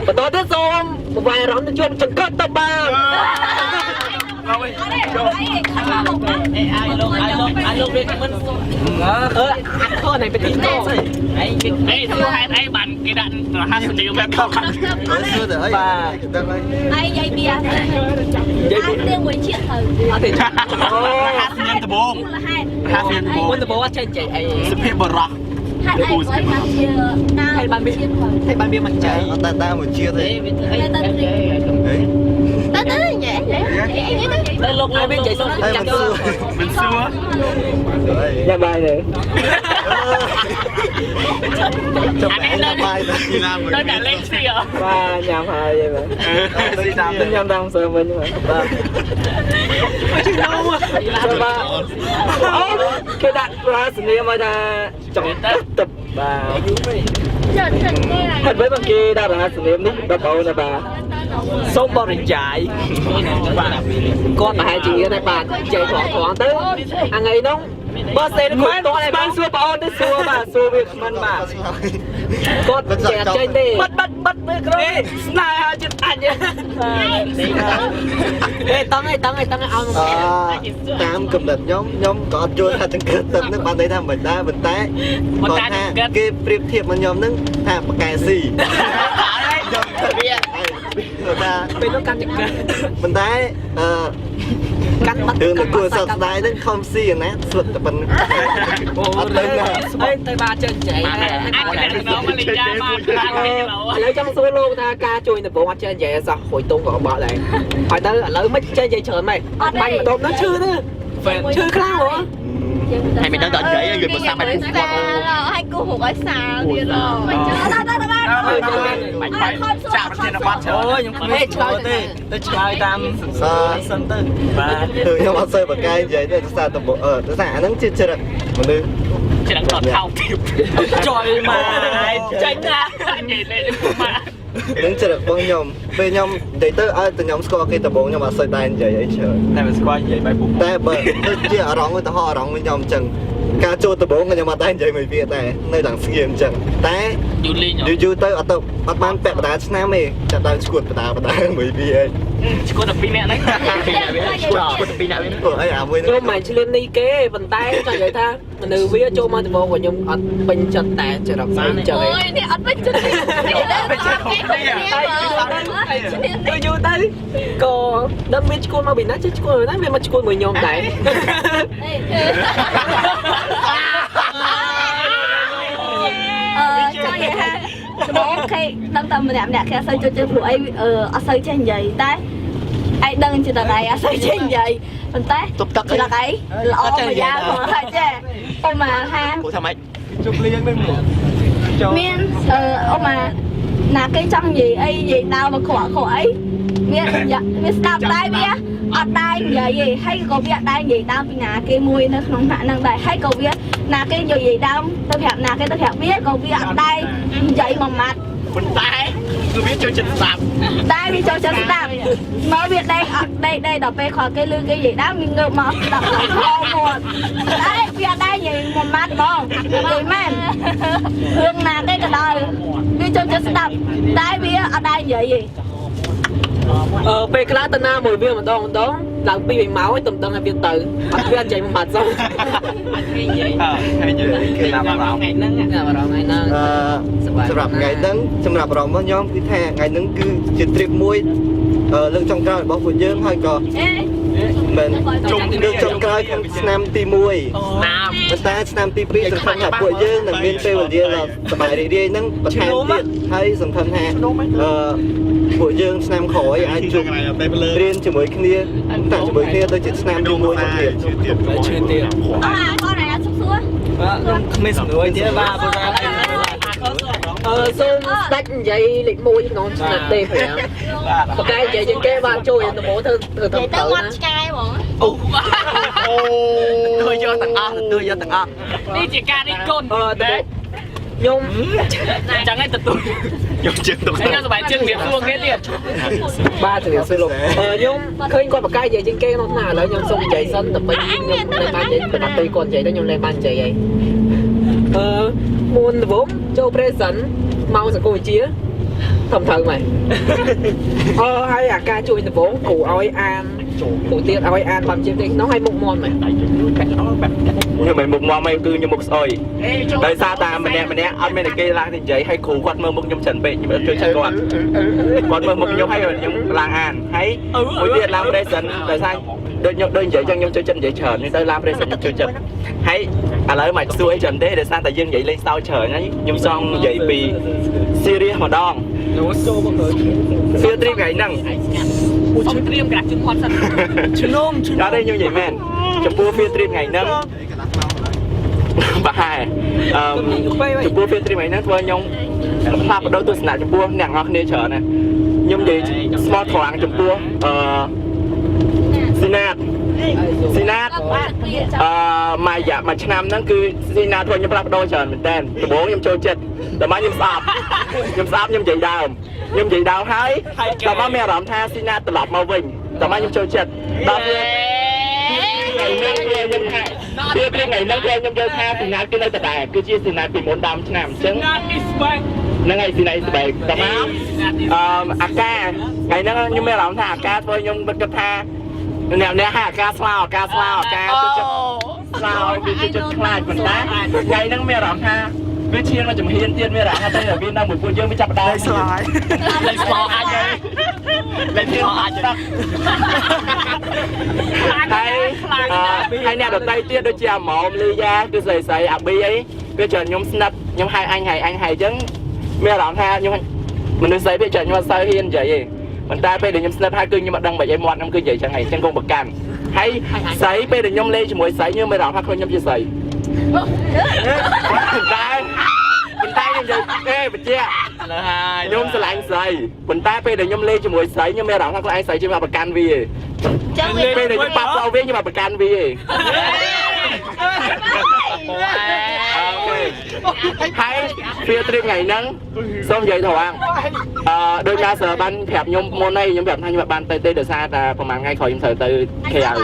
បន្តទៀតសូមបង្វែរអារម្មណ៍ទៅជួបចង្កឹះទៅបានអាលោកវាមិនអាខោnày ไปទីនោះអីសួរហេតុអីបានគេដាក់រហ័សនីយមកខំសួរទៅអីបាទដឹងហើយអីយាយបៀយាយទៀងមួយជៀកទៅអត់ទេរហ័សញ៉ាំដបងរហ័សញ៉ាំដបងដបងអត់ចេះចេះអីសុភាពបរោះហើយអីបានជាហើយបានវាមិនចេះអត់តែមួយជៀកទេទៅញ៉ែទៅលោកឲ្យវិញនិយាយសុំចាំទៅមិនសួរយ៉ាបាយទេចាំបាយទៅតែលេងស៊ីអបាទញ៉ាំហើយហ្នឹងស៊ីតាមញ៉ាំតាមសើវិញបាទបាទអូគេដាក់រាសនាមកថាចង់ទឹកបាទចាត់ចាត់ហើយបើគេដាក់រាសនានេះដល់បងណាបាទសូមបរិយាយគាត់ប្រហែលជាដែរបាទចៃត្រង់ទៅអាថ្ងៃនោះបើសេនគាត់តោះឲ្យបានសួរបងអូនទៅសួរបាទសួរវាគ្មិនបាទគាត់ចេះចេញទេបិទមើលក្រោយស្នេហ៍ចិត្តអញតង់ឲ្យតាមកំណត់ខ្ញុំក៏អត់យល់ថាចង្កឹះទឹកនឹងបានន័យថាមិនដែរប៉ុន្តែគាត់ថាគេប្រៀបធៀបមកខ្ញុំនឹងថាបកែស៊ីខ្ញុំទៅវាថាពេលនោះកាន់ចង្កឹះប៉ុន្តែកាន់បាត់គឺគួរសោកស្ដាយនឹងខំស៊ីណាស្លុតតែប៉ុណ្្នឹងអត់ទៅណាទៅបាទចេញចែកអាចទៅមកលីយ៉ាបានឥឡូវចង់សួរលោកថាការជួយដំបងអត់ចេះនិយាយសោះហួយតុងក៏បោះដែរហើយទៅឥឡូវមិនចេះនិយាយច្រើនម៉េចបាញ់តុងនោះឈឺទេឈឺខ្លាំងហ៎ហើយមិនដឹងដល់និយាយយល់ភាសាបែបពួកគាត់ឲ្យគូហុកឲ្យសាលទៀតមិនចឹងដល់ចាក់ប្រធានបទអូខ្ញុំគ្មានឆ្លើយទេទៅឆ្លើយតាមសិនទៅបាទខ្ញុំអត់សូវបកកាយនិយាយទេភាសាតំបន់ភាសាអាហ្នឹងជាច្រឹកមនុស្សច្រឹកដល់ថោកទៀតចុយមកចេញណានិយាយលេងមកនឹងច្រឹកបងខ្ញុំពេលខ្ញុំនិយាយទៅឲ្យតែខ្ញុំស្គាល់គេដំបងខ្ញុំអត់សូវដែរនិយាយអីច្រើនតែមិនស្គាល់និយាយបែបពួកតែបើដូចជាអារម្មណ៍ឧទាហរណ៍អារម្មណ៍ខ្ញុំអញ្ចឹងការចូលដំបងខ្ញុំអត់ដែរនិយាយមួយវាដែរនៅដល់ស្ងៀមអញ្ចឹងតែយូរទៅអត់បានពាក់បដាឆ្នាំទេចាប់ដើមឈួតបដាមួយវាឯងឈួត12នាក់ហ្នឹងឈួត12នាក់វិញអីអាមួយខ្ញុំមិនឆ្លៀននេះគេប៉ុន្តែចង់និយាយថាមនុស្សវាចូលមកដំបងរបស់ខ្ញុំអត់ពេញចិត្តតែចរិតស្អាតអញ្ចឹងអូយនេះអត់ពេញចិត្តទេយូរទៅក៏ដឹងមានឈ្គួតមកពីណាចេះឈ្គួតណាវាមកឈ្គួតមួយខ្ញុំដែរចង់និយាយថាដំបងគេដឹងតែម្នាក់គេអត់សូវចូលចិត្តព្រោះអីអត់សូវចេះនិយាយតែ ai đừng chỉ là này à sao chuyện vậy mình té chỉ là cái lọ mà da mà thôi chứ ông mà ha Ủa sao mày? miên ông mà là cái trong gì ấy gì nào mà khổ ấy miên miên đạp tay bia ở đây giờ gì hay có việc đây gì tao bị ngã cái mùi nó không khả năng đây hay có việc là cái gì đâu tao hẹp là cái tao hẹp biết có việc ở đây vậy mà mặt Mình tay. Tôi biết cho chân sạp. đây đi cho chân đạp nói việc đây đọc về khỏi cái lưng cái gì đó mình ngược mà đọc không một đấy việc đây gì một mặt không gì men hương là cái đời đi cho chân đạp đây bây ở đây vậy gìពេលខ្លះទៅណាមួយវាម្ដងឡើងពីវិញមកឲ្យទំដឹងឲ្យវាទៅអត់វាចេញមកបាត់សោះហើយនិយាយគេតាមអារម្មណ៍ថ្ងៃហ្នឹងអារម្មណ៍ថ្ងៃហ្នឹងសម្រាប់ថ្ងៃហ្នឹងសម្រាប់អារម្មណ៍របស់ខ្ញុំគឺថាថ្ងៃហ្នឹងគឺជា trip មួយលើកចុងក្រោយរបស់ពួកយើងហើយក៏មិនលើកចុងក្រោយក្នុងឆ្នាំទី1ប៉ុន្តែឆ្នាំទី2សង្ឃឹមថាពួកយើងនឹងមានពេលវេលាដ៏សប្បាយរីករាយហ្នឹងបន្ថែមទៀតហើយសង្ឃឹមថាពួកយើងឆ្នាំក្រោយអាចជួបរៀនជាមួយគ្នាតាក់ជាមួយគ្នាដូចជាឆ្នាំទី1មកទៀតឈឺទៀតcon này là sắp xua គ្មានសំណួរទៀតបាទបងប្អូនសូមស្ដេចនិយាយលេខ1ក្នុងឆ្នាំទេ5បកែនិយាយជាងគេបានជួយដំបូងធ្វើទៅទៅ tao ngoan trai mà tôi vô tầng A tôi vô tầng A នេះជាការរិះគន់ តែខ្ញុំ chẳng ai tập tụi vô chân tôi anhសប្បាយជើងវាខ្លួនគេទៀត បាទជំរាបសួរលោកខ្ញុំឃើញគាត់បកកាយនិយាយជាងគេក្នុងថ្នាក់ឥឡូវខ្ញុំសូមនិយាយសិនដើម្បីខ្ញុំលែងបាននិយាយបន្ទាប់ពីគាត់និយាយទៅខ្ញុំលែងបាននិយាយហើយមុនដំបូងចូល present មកសកលវិទ្យាធំត្រូវមកហើយអាការជួយដំបូងគ្រូឲ្យអានគ្រូទៀតឲ្យអានបានជាងទេនោះឲ្យមុខមាំមែនខ្ញុំមិនមុខមាំឯងគឺខ្ញុំមុខស្អុយដោយសារតែម្នាក់អត់មានតែគេឡើងទៅនិយាយឲ្យគ្រូគាត់មើលមុខខ្ញុំច្រើនពេកខ្ញុំអត់ជួយចិត្តគាត់មើលមុខខ្ញុំឲ្យខ្ញុំឡើងអានហើយមួយទៀតឡើង present ដោយសារដូចខ្ញុំដូចនិយាយចឹងខ្ញុំជួយចិត្តនិយាយច្រើននេះទៅឡើង present ខ្ញុំជួយចិត្តហើយឥឡូវមិនសួរអីច្រើនទេដោយសារតែយើងនិយាយលេងសើចច្រើនហើយខ្ញុំចង់និយាយពី serious ម្ដង field trip ថ្ងៃហ្នឹង ខ្ញុំត្រៀមក្រាស់ជើងគាត់សិន អត់ទេខ្ញុំនិយាយមែនចំពោះ field trip ថ្ងៃហ្នឹងប្រហែលចំពោះ field trip ថ្ងៃហ្នឹងធ្វើខ្ញុំផ្លាស់ប្ដូរទស្សនៈចំពោះអ្នកនរគ្នាច្រើនណាខ្ញុំនិយាយស្មោះត្រង់ចំពោះស៊ីណាតមួយឆ្នាំហ្នឹងគឺស៊ីណាតធ្វើខ្ញុំផ្លាស់ប្ដូរច្រើនមែនតើដំបូងខ្ញុំចូលចិត្តតែមកខ្ញុំស្អប់ខ្ញុំនិយាយដើមហើយតែមកមានអារម្មណ៍ថាស៊ីណាតត្រឡប់មកវិញតែមកខ្ញុំចូលចិត្តដល់វាថ្ងៃហ្នឹងខ្ញុំយល់ថាស៊ីណាតគឺនៅតែដែរគឺជាស៊ីណាតពីមុនដើមឆ្នាំអញ្ចឹងហ្នឹងហើយស៊ីណាតស្បែកតែមកអាកាថ្ងៃហ្នឹងខ្ញុំមានអារម្មណ៍ថាអាកាធ្វើខ្ញុំគិតថាអ្នកហាអាកាស្លាវអាកាជួយចិត្តស្លាវវាជួយចិត្តខ្លាចប៉ុន្តែថ្ងៃហ្នឹងមានអារម្មណ៍ថាវាឈានមកជំហានទៀតមានអារម្មណ៍ថាតែវានៅមួយពួកយើងវាចាប់ដើមស្លាយអាចលេងទៀតអាចទឹកហើយអ្នកដតីទៀតដូចជាអាម៉ោមលីយ៉ាគឺស្រីអាប៊ីអីគឺច្រើនខ្ញុំស្និទ្ធខ្ញុំហៅអញហើយអញ្ចឹងមានអារម្មណ៍ថាខ្ញុំមនុស្សស្រីវាច្រើនខ្ញុំអត់សូវហ៊ាននិយាយទេប៉ុន្តែពេលដែលខ្ញុំស្និទ្ធហើយគឺខ្ញុំអត់ដឹងបែបឲ្យមាត់ខ្ញុំគឺនិយាយចឹងហើយអញ្ចឹងកុំប្រកាន់ហើយស្រីពេលដែលខ្ញុំលេងជាមួយស្រីខ្ញុំមានអារម្មណ៍ថាខ្លួនខ្ញុំជាស្រីប៉ុន្តែខ្ញុំនិយាយបញ្ជាក់ខ្ញុំស្រឡាញ់ស្រីប៉ុន្តែពេលដែលខ្ញុំលេងជាមួយស្រីខ្ញុំមានអារម្មណ៍ថាខ្លួនឯងស្រីខ្ញុំអត់ប្រកាន់វាចឹងពេលដែលខ្ញុំប៉ះផ្លូវវាខ្ញុំអត់ប្រកាន់វាហើយfield trip ថ្ងៃហ្នឹងសូមនិយាយត្រង់ដោយការសើបានប្រាប់ខ្ញុំមុនហើយខ្ញុំប្រាប់ថាខ្ញុំបានទៅទេដោយសារតែប្រហែលថ្ងៃក្រោយខ្ញុំត្រូវទៅគេឲ្យ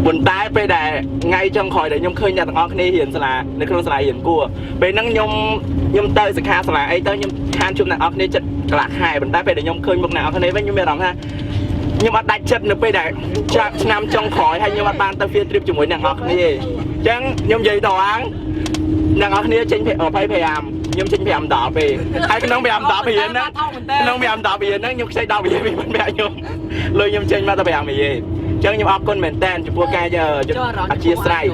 ប៉ុន្តែពេលដែលថ្ងៃចុងក្រោយដែលខ្ញុំឃើញអ្នកទាំងអស់គ្នារៀនសាលានៅក្នុងសាលារៀនគួរពេលហ្នឹងខ្ញុំទៅសិក្ខាសាលាអីទៅខ្ញុំខានជួបអ្នកទាំងអស់គ្នាចិត្តកន្លះខែប៉ុន្តែពេលដែលខ្ញុំឃើញមុខអ្នកទាំងអស់គ្នាវិញខ្ញុំមានអារម្មណ៍ថាខ្ញុំអត់ដាច់ចិត្តនៅពេលដែលចាប់ឆ្នាំចុងក្រោយហើយខ្ញុំអត់បានទៅ field trip ជាមួយអ្នកទាំងអស់គ្នាទេអញ្ចឹងខ្ញុំនិយាយត្រង់អ្នកនរគ្នាចេញ25ខ្ញុំចេញ5 10ពេលហើយក្នុង5 10រៀនហ្នឹងខ្ញុំខ្ចី10រៀនពីមិនប្រាក់ខ្ញុំលុយខ្ញុំចេញមកតែ5រៀនអញ្ចឹងខ្ញុំអរគុណមែនតើចំពោះការអធិស្ឋាន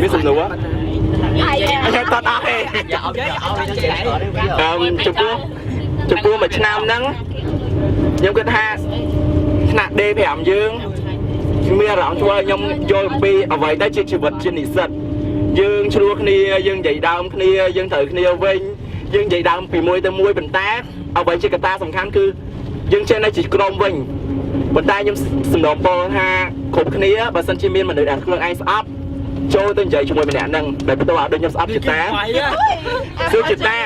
វាសំណួរខ្ញុំតតអស់ទេចំពោះមួយឆ្នាំហ្នឹង ខ្ញុំគិតថាថ្នាក់ D5 យើងមានអារម្មណ៍ធ្វើឲ្យខ្ញុំយល់ពីអ្វីទៅជាជីវិតជានិស្សិតយើងឆ្លោះគ្នាយើងនិយាយដើមគ្នាយើងត្រូវគ្នាវិញយើងនិយាយដើមពីមួយទៅមួយប៉ុន្តែអ្វីជាកត្តាសំខាន់គឺយើងចេះនៅជាក្រុមវិញប៉ុន្តែខ្ញុំសំណូមពរថាគ្រប់គ្នាបើសិនជាមានមនុស្សដែលខ្លួនឯងស្អប់ចូលទៅនិយាយជាមួយម្នាក់ហ្នឹងដែលបន្ទាប់ឲ្យដូចខ្ញុំស្អប់ចិត្តតាគឺចិត្តតា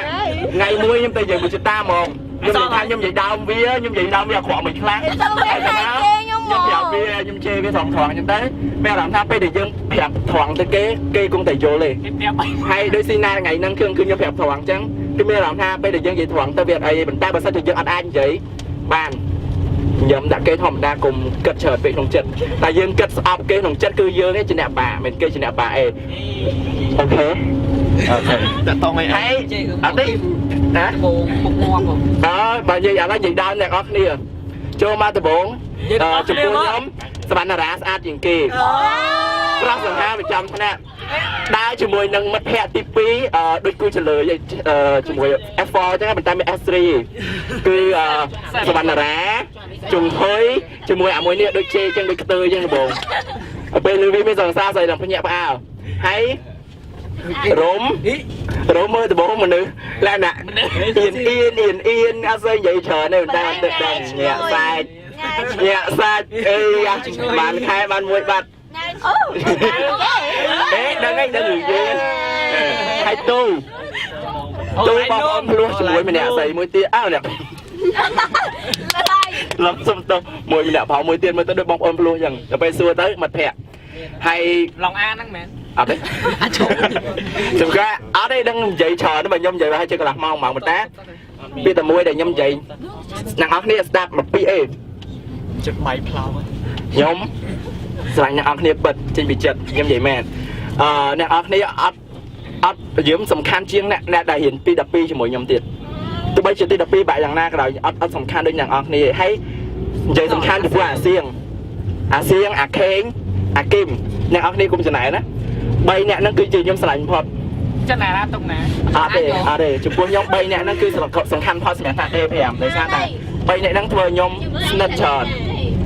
ថ្ងៃមួយខ្ញុំទៅនិយាយមួយចិត្តតាហ្មងខ្ញុំនិយាយថាខ្ញុំនិយាយដើមវាខ្ញុំនិយាយដើមវាអក្រក់មិនខ្លះខ្ញុំប្រាប់វាខ្ញុំជេរវាត្រង់អញ្ចឹងទៅមានអារម្មណ៍ថាពេលដែលយើងប្រាប់ត្រង់ទៅគេគង់តែយល់ទេហើយដូចស៊ីណាថ្ងៃហ្នឹងគឺខ្ញុំប្រាប់ត្រង់អញ្ចឹងគឺមានអារម្មណ៍ថាពេលដែលយើងនិយាយត្រង់ទៅវាអីប៉ុន្តែបើសិនជាយើងអត់អាចនិយាយបានញ៉ាំដាក់គេធម្មតាកុំគិតច្រើនពេកក្នុងចិត្តតែយើងគិតស្អប់គេក្នុងចិត្តគឺយើងនេះជាអ្នកបាមិនគេជាអ្នកបាអេអូខេតែតោះឲ្យអីអត់ទេណាមុខងាប់បើនិយាយឥឡូវនិយាយដើមអ្នកនរគ្នាចូលមកដំបងចំពោះខ្ញុំសវណ្ណារាស្អាតជាងគេប្រសង្ហាប្រចាំថ្នាក់ដើរជាមួយនឹងមិត្តភ័ក្តិទី2ដូចគូចលើជាមួយ F4 អញ្ចឹងប៉ុន្តែមាន S3 គឺសវណ្ណារាជុំហុយជាមួយអាមួយនេះដូចជេអញ្ចឹងដូចខ្ទើអញ្ចឹងដំបងពេលលើវាមានសង្សារស្អីដល់ភ្ញាក់ផ្អើលហើយរមមើលដំបងមនុស្សលក្ខណៈអៀនអត់ស្អីនិយាយច្រើនទេតែអត់ទឹកដឹងញាក់សាច់អីបានខែបានមួយបាត់ដឹងហើយដឹងរឿងយើងហើយទូបងប្អូនភ្លោះជាមួយម្នាក់ស្អីមួយទៀតអ្នកឡំសុំទៅមួយម្នាក់ផងមួយទៀតមើលទៅដូចបងប្អូនភ្លោះអញ្ចឹងដល់ពេលសួរទៅមិត្តភក្តិហើយឡងអាហ្នឹងមែនអត់ទេចំការអត់ទេដឹងនិយាយច្រើនបើខ្ញុំនិយាយឲ្យជិះកន្លះម៉ោងប៉ុន្តែពីតែមួយដែលខ្ញុំនិយាយអ្នកនរគ្នាស្ដាប់មកពីអីចិត្តបៃផ្លោខ្ញុំស្រឡាញ់អ្នកនរគ្នាពិតចេញពីចិត្តខ្ញុំនិយាយមែនអ្នកនរគ្នាអត់យើងសំខាន់ជាងអ្នកដែលរៀនពី12ជាមួយខ្ញុំទៀតទោះបីជាទី12បាក់យ៉ាងណាក៏ដោយអត់សំខាន់ដូចអ្នកនរគ្នាហើយនិយាយសំខាន់ចំពោះអាសៀងអាខេងអាគឹមអ្នកនរគ្នាគុំចំណែនណា3អ្នកហ្នឹងគឺជាខ្ញុំស្រឡាញ់បំផុតចំណារទុកណាអត់ទេចំពោះខ្ញុំ3អ្នកហ្នឹងគឺសំខាន់ផុតសម្រាប់ថា D5 ដោយសារតែ3អ្នកហ្នឹងធ្វើខ្ញុំស្និទ្ធច្រើន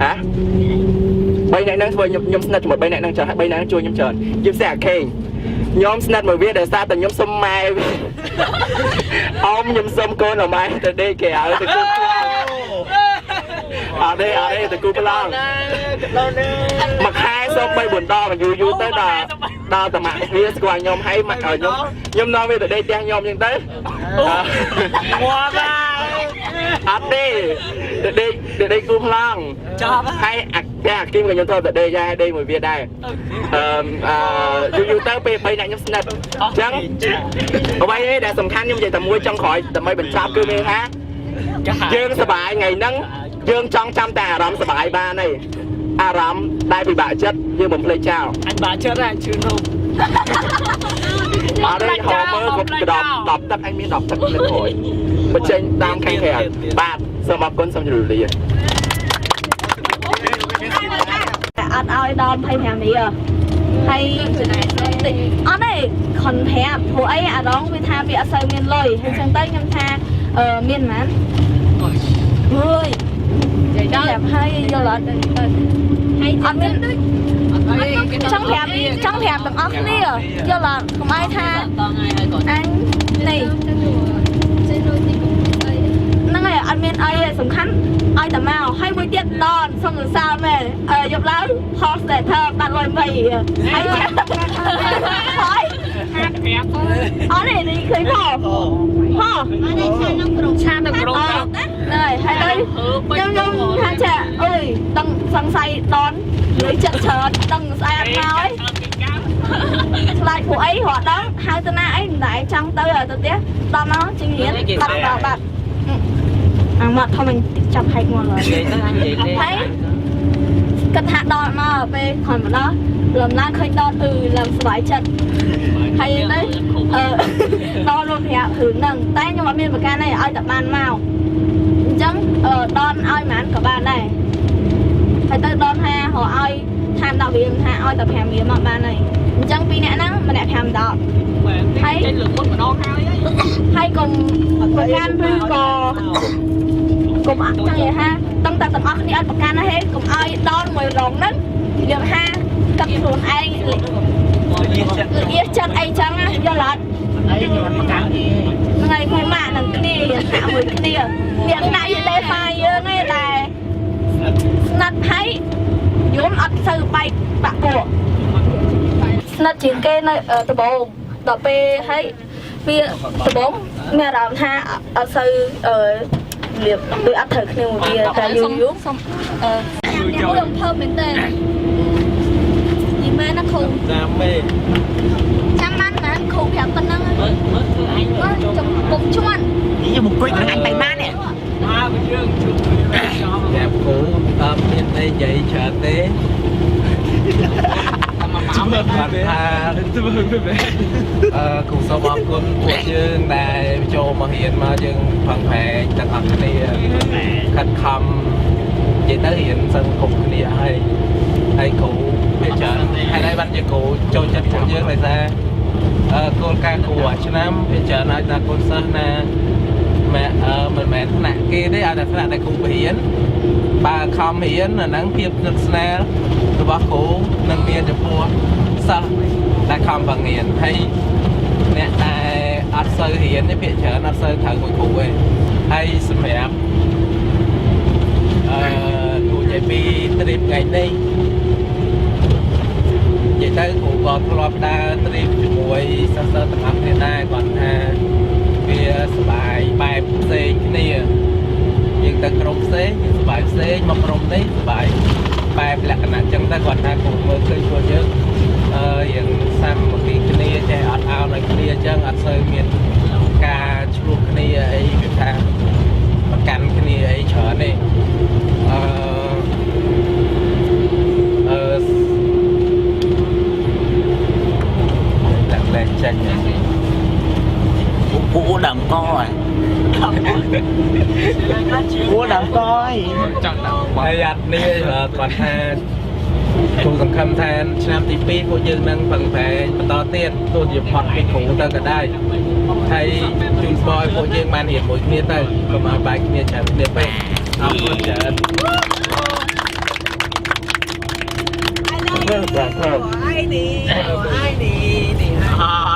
ហ៎3អ្នកហ្នឹងធ្វើខ្ញុំស្និទ្ធជាមួយ3អ្នកហ្នឹងច្រើនហើយ3អ្នកហ្នឹងជួយខ្ញុំច្រើនជាពិសេសអាខេងខ្ញុំស្និទ្ធមួយវាដោយសារតែខ្ញុំសុំម៉ែអមខ្ញុំសុំកូនម៉ែទៅដេកគេឲ្យទៅគូអត់ទេទៅគូប្លង់មួយខែសុំ3-4ដងយូរទៅដល់តាម៉ាក់វាស្គាល់ខ្ញុំហើយខ្ញុំនាំវាទៅដេកផ្ទះខ្ញុំអញ្ចឹងទៅងាប់អត់ទេទៅដេកគូប្លង់ចប់ហើយអាគីមក៏ខ្ញុំទៅដេកដែរដេកមួយវាដែរយូរទៅពេល3អ្នកខ្ញុំស្និទ្ធអញ្ចឹងអ្វីទេដែលសំខាន់ខ្ញុំនិយាយតែមួយចុងក្រោយដើម្បីបញ្ចប់គឺមានថាយើងសប្បាយថ្ងៃហ្នឹងយើងចង់ចាំតែអារម្មណ៍សប្បាយបានហើយអារម្មណ៍ដែលពិបាកចិត្តយើងបំភ្លេចចោលអញបាក់ចិត្តហើយជឿនោះអត់ទេហៅមើលគ្រប់ក្តប់10ទឹកអញមាន10ទឹកនៅក្រោយបញ្ចេញតាមខាងក្រៅបាទសូមអរគុណសូមជម្រាបលា អត់ឲ្យដល់25នាហើយអត់ទេខុនប្រាប់ព្រោះអីអារងវាថាវាអត់សូវមានលុយហើយចឹងទៅខ្ញុំថាមានប៉ុន្មានអើយនិយាយដល់ហើយយល់អត់ហើយអត់មានចង់ប្រាប់ទាំងអស់គ្នាយល់អត់កុំឲ្យថាអញនេះហ្នឹងហើយអត់មានអីសំខាន់ឲ្យតែមកហើយមួយទៀតដនសុំសរសើរមែនយប់ឡើង host តែធ្វើបាត់លុយ3ហើយហើយអត់ទេនេះឃើញផងហ៎ឆានៅក្រុងហ្នឹងហើយខ្ញុំថាចាអើយដឹងសង្ស័យដនលុយចិត្តច្រើនដឹងស្អែកអត់មកឆ្លាតព្រោះអីរត់ដល់ហៅទៅណាអីមិនដែរចង់ទៅទៅផ្ទះដល់មកជិះរៀនបាត់អាមកធំមិនចាប់ហែកមកហើយហើយគាត់ថាដកមកពេលគ្រាន់មកដល់លំឡើងឃើញដកឡើងសុបាយចិត្តហើយទៅដកលោកប្រាប់រឿងហ្នឹងតែខ្ញុំអត់មានប្រកាន់អីឲ្យតែបានមកអញ្ចឹងដកឲ្យហ្មងក៏បានដែរហើយទៅដកថារកឲ្យថែម10រៀលថាឲ្យតែ5រៀលមកបានហើយអញ្ចឹងពីរអ្នកហ្នឹងម្នាក់5ដកហើយលើកមុនម្ដងហើយកុំប្រកាន់ឬក៏ cùng chẳng vậy ha tăng ta tầm óc đi ăn bạc can nó hết cùng ai đón mồi rồng nấng được ha tập luôn ai yên chân ai chẳng á do lọt ngày mai mà nằng cái đi hạ mồi cái đi miệng này đây phai này là nát thấy vốn ắt sư bay bạc bộ nát chuyện cái này từ bộ đọc về thấy vì từ bốn nghe làm ha ở sư liệp tôi ắt thực nhưng mà bia ta vui vui em đồng thơm mình tên gì mà nó khùng chăm ăn mà nó khùng thì tân năng trong bụng chung ăn như một quýt anh tay má nè đẹp cũ tâm trên đây dậy chờ tế cùng số bóng quân của chương đại châu mà hiện mà chương phần phè chẳng thật này khăn khăm vậy tới hiện sân cùng này hay cụ bây giờ hay đây ban cho cụ châu chân của chương này ra cô ca của cho năm bây giờ nói là cô sơn nè mẹ mẹ thằng nè kia đấy à là thằng này cũng hiến bà không hiến là nắng tiếp nước snare tôi bảo cụ nâng miên cho mua sao đã không bằng nghiền hay nè này ăn sơ hiến cái việc chở ăn sơ thằng của cụ ấy hay xin mẹ cụ chạy đi trip ngày đây vậy tới cụ còn lo đa trip buổi sơ sơ tập học thế này còn bia bài bài xe kia nhưng ta không xe nhưng bài xe mà không đấy bài bài là cái nào chẳng ta còn ta cũng mới chơi qua chứ hiện sang một cái kia chạy ọt ao này kia chẳng ọt sơi miền ca chua kia ấy việt nam mà cắn kia ấy chở này lạc chân Ủa đầm coi Ủa đầm coi hay ăn đi còn chúสำคัญแทนชนะตีปีพวกยืนนั่งฝังแผลต่อเตี้ยนตัวหยิบพอดให้ขู่ตั้งกันได้ให้จูนบอยพวกยืนมาเห็นหมดเนี่ยตั้งก็มาใบเนี่ยฉันเนี่ยไปเอาคนเจอเรื่องแบบไอ้นี่